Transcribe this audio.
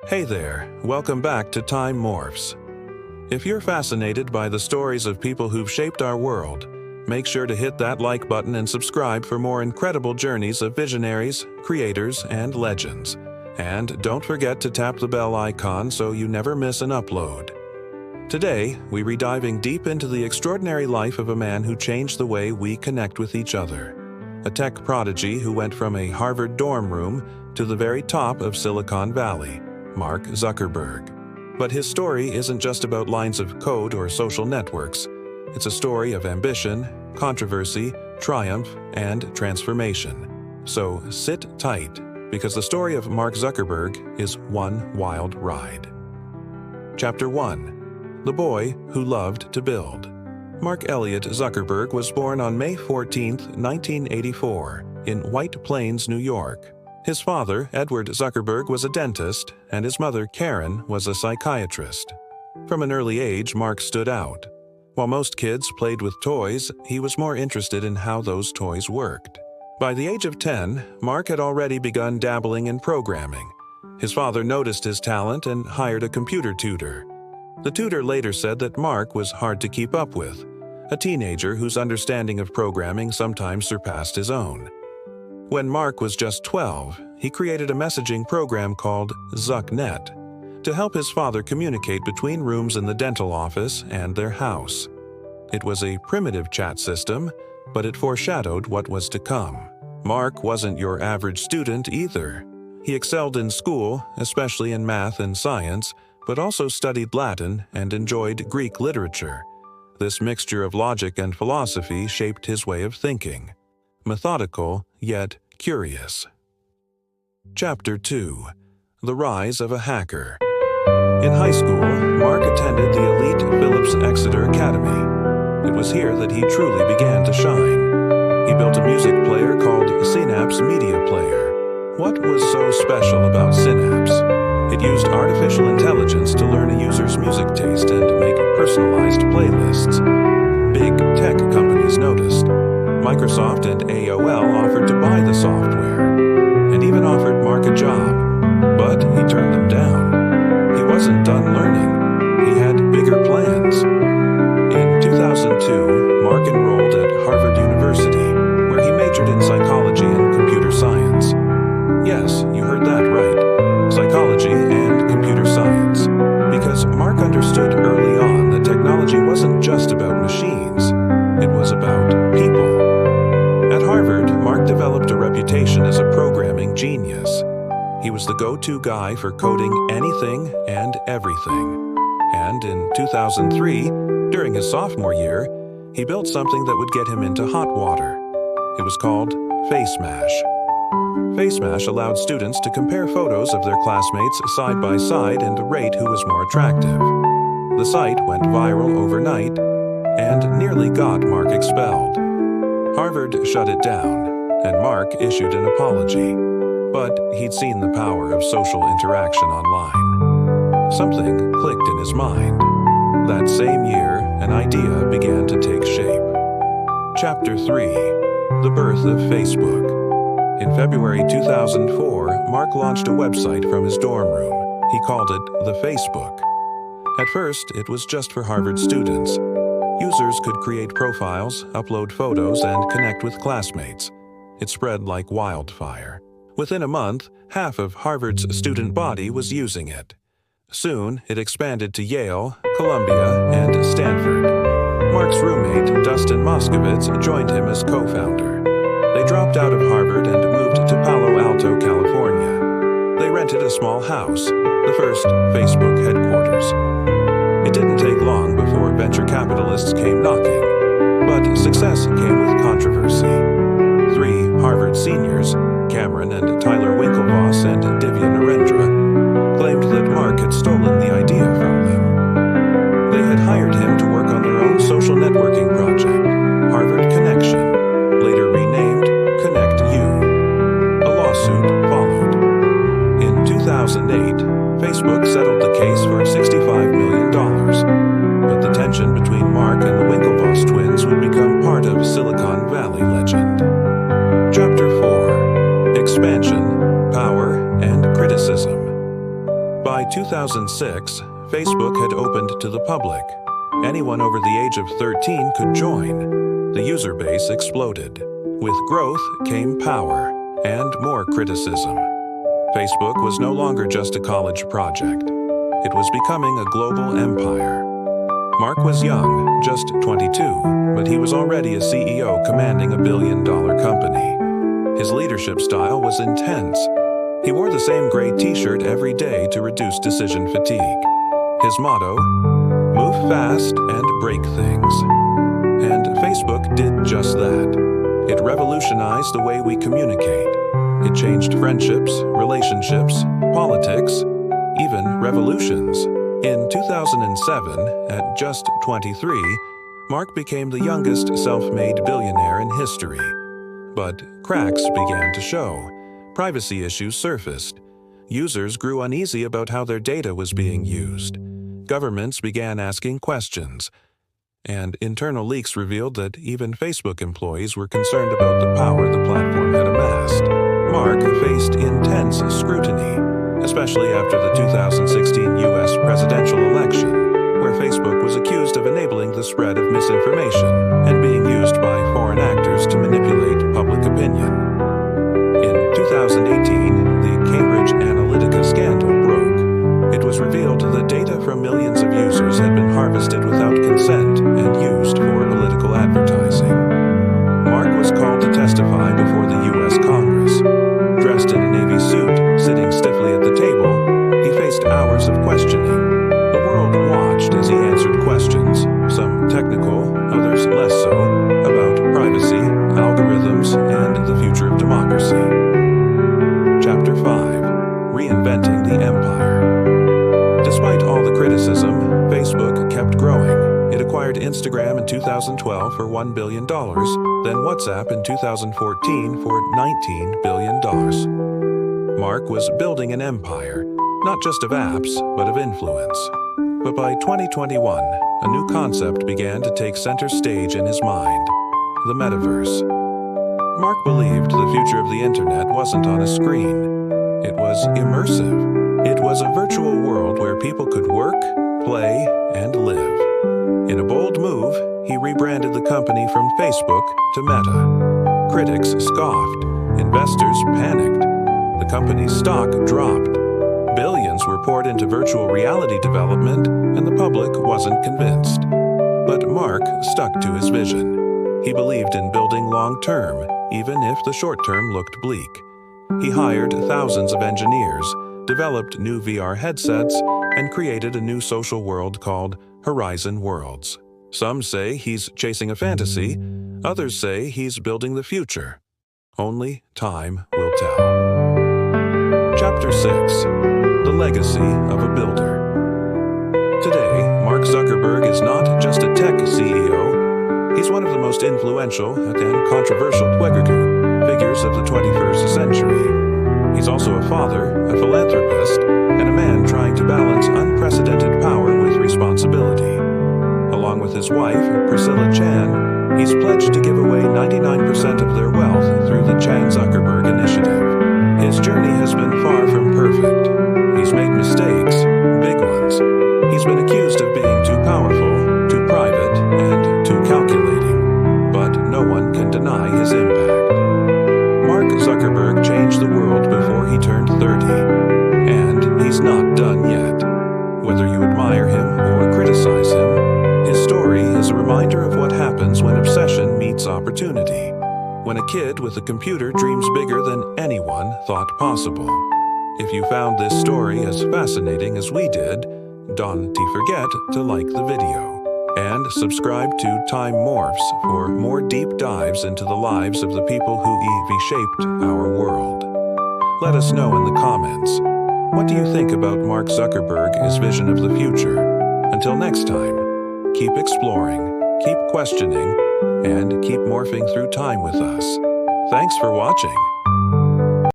Hey there, welcome back to Time Morphs. If you're fascinated by the stories of people who've shaped our world, make sure to hit that like button and subscribe for more incredible journeys of visionaries, creators, and legends. And don't forget to tap the bell icon so you never miss an upload. Today, we're diving deep into the extraordinary life of a man who changed the way we connect with each other. A tech prodigy who went from a Harvard dorm room to the very top of Silicon Valley, Mark Zuckerberg. But his story isn't just about lines of code or social networks. It's a story of ambition, controversy, triumph, and transformation. So sit tight, because the story of Mark Zuckerberg is one wild ride. Chapter 1. The Boy Who Loved to Build. Mark Elliott Zuckerberg was born on May 14, 1984, in White Plains, New York. His father, Edward Zuckerberg, was a dentist, and his mother, Karen, was a psychiatrist. From an early age, Mark stood out. While most kids played with toys, he was more interested in how those toys worked. By the age of 10, Mark had already begun dabbling in programming. His father noticed his talent and hired a computer tutor. The tutor later said that Mark was hard to keep up with, a teenager whose understanding of programming sometimes surpassed his own. When Mark was just 12, he created a messaging program called ZuckNet to help his father communicate between rooms in the dental office and their house. It was a primitive chat system, but it foreshadowed what was to come. Mark wasn't your average student either. He excelled in school, especially in math and science, but also studied Latin and enjoyed Greek literature. This mixture of logic and philosophy shaped his way of thinking. Methodical, yet curious. Chapter 2. The Rise of a Hacker. In high school, Mark attended the elite Phillips Exeter Academy. It was here that he truly began to shine. He built a music player called Synapse Media Player. What was so special about Synapse? It used artificial intelligence to learn a user's music taste and make personalized playlists. Big tech companies noticed. Microsoft and AOL offered to buy the software, and even offered Mark a job, but he turned them down. He wasn't done learning. He had bigger plans. In 2002, Mark enrolled at Harvard University, where he majored in psychology and computer science. Yes, you heard that right. Psychology and computer science. Because Mark understood early on that technology wasn't just about machines. It was about people. At Harvard, Mark developed a reputation as a programming genius. He was the go-to guy for coding anything and everything. And in 2003, during his sophomore year, he built something that would get him into hot water. It was called FaceMash. FaceMash allowed students to compare photos of their classmates side by side and rate who was more attractive. The site went viral overnight and nearly got Mark expelled. Harvard shut it down, and Mark issued an apology. But he'd seen the power of social interaction online. Something clicked in his mind. That same year, an idea began to take shape. Chapter 3. The Birth of Facebook. In February 2004, Mark launched a website from his dorm room. He called it the Facebook. At first, it was just for Harvard students. Users could create profiles, upload photos, and connect with classmates. It spread like wildfire. Within a month, half of Harvard's student body was using it. Soon, it expanded to Yale, Columbia, and Stanford. Mark's roommate, Dustin Moskovitz, joined him as co-founder. They dropped out of Harvard and moved to Palo Alto, California. They rented a small house, the first Facebook headquarters. It didn't take long before venture capitalists came knocking, but success came with controversy. 3 Harvard seniors, Cameron and Tyler Winklevoss and Divya Narendra, claimed that Mark had stolen the idea from them. They had hired him to work on their own social networking project, Harvard Connection, later renamed Connect U. A lawsuit followed. In 2008, Facebook settled the case for $65 million, but the tension between Mark and the Winklevoss twins would become part of Silicon Valley legend. Chapter 4. Expansion, Power, and Criticism. By By 2006, Facebook had opened to the public. Anyone over the age of 13 could join. The user base exploded. With growth came power and more criticism. Facebook was no longer just a college project. It was becoming a global empire. Mark was young, just 22, but he was already a CEO commanding a billion-dollar company. His leadership style was intense. He wore the same gray t-shirt every day to reduce decision fatigue. His motto, move fast and break things. And Facebook did just that. It revolutionized the way we communicate. It changed friendships, relationships, politics, even revolutions. In 2007, at just 23, Mark became the youngest self-made billionaire in history. But cracks began to show. Privacy issues surfaced. Users grew uneasy about how their data was being used. Governments began asking questions. And internal leaks revealed that even Facebook employees were concerned about the power the platform had amassed. Mark faced intense scrutiny, especially after the 2016 U.S. presidential election, where Facebook was accused of enabling the spread of misinformation and being used by foreign actors to manipulate public opinion. In 2018, the Cambridge Analytica scandal broke. It was revealed that data from millions of users had been harvested without consent and used for political advertising. Mark was called to testify before the U.S. Congress. Dressed in a navy suit, sitting stiffly at the table, he faced hours of questioning. The world watched as he answered questions, some technical, others less so, about privacy, algorithms, and the future of democracy. Chapter 5: Reinventing the Empire. Despite all the criticism, Facebook kept growing. It acquired Instagram in 2012 for $1 billion, then WhatsApp in 2014 for $19 billion. Mark was building an empire, not just of apps, but of influence. But by 2021, a new concept began to take center stage in his mind: the metaverse. Mark believed the future of the internet wasn't on a screen. It was immersive. It was a virtual world where people could work, play, and live. In a bold move, he rebranded the company from Facebook to Meta. Critics scoffed. Investors panicked. The company's stock dropped. Billions were poured into virtual reality development, and the public wasn't convinced. But Mark stuck to his vision. He believed in building long-term, even if the short-term looked bleak. He hired thousands of engineers, developed new VR headsets, and created a new social world called Horizon Worlds. Some say he's chasing a fantasy, others say he's building the future. Only time will tell. Chapter 6: The Legacy of a Builder. Today, Mark Zuckerberg is not just a tech CEO, he's one of the most influential and controversial figures of the 21st century. He's also a father, a philanthropist, and a man trying to balance unprecedented power with responsibility. Along with his wife, Priscilla Chan, he's pledged to give away 99% of their wealth through the Chan Zuckerberg Initiative. His journey has been far from perfect. He's made mistakes, big ones. He's been accused of being too powerful, too private, and too calculating. But no one can deny his impact. Mark Zuckerberg changed the world before he turned 30. And he's not done yet. Whether you admire him or criticize him, his story is a reminder of what happens when obsession meets opportunity. When a kid with a computer dreams bigger than anyone thought possible. If you found this story as fascinating as we did, don't forget to like the video. And subscribe to Time Morphs for more deep dives into the lives of the people who shaped our world. Let us know in the comments. What do you think about Mark Zuckerberg, his vision of the future? Until next time, keep exploring, keep questioning, and keep morphing through time with us. Thanks for watching.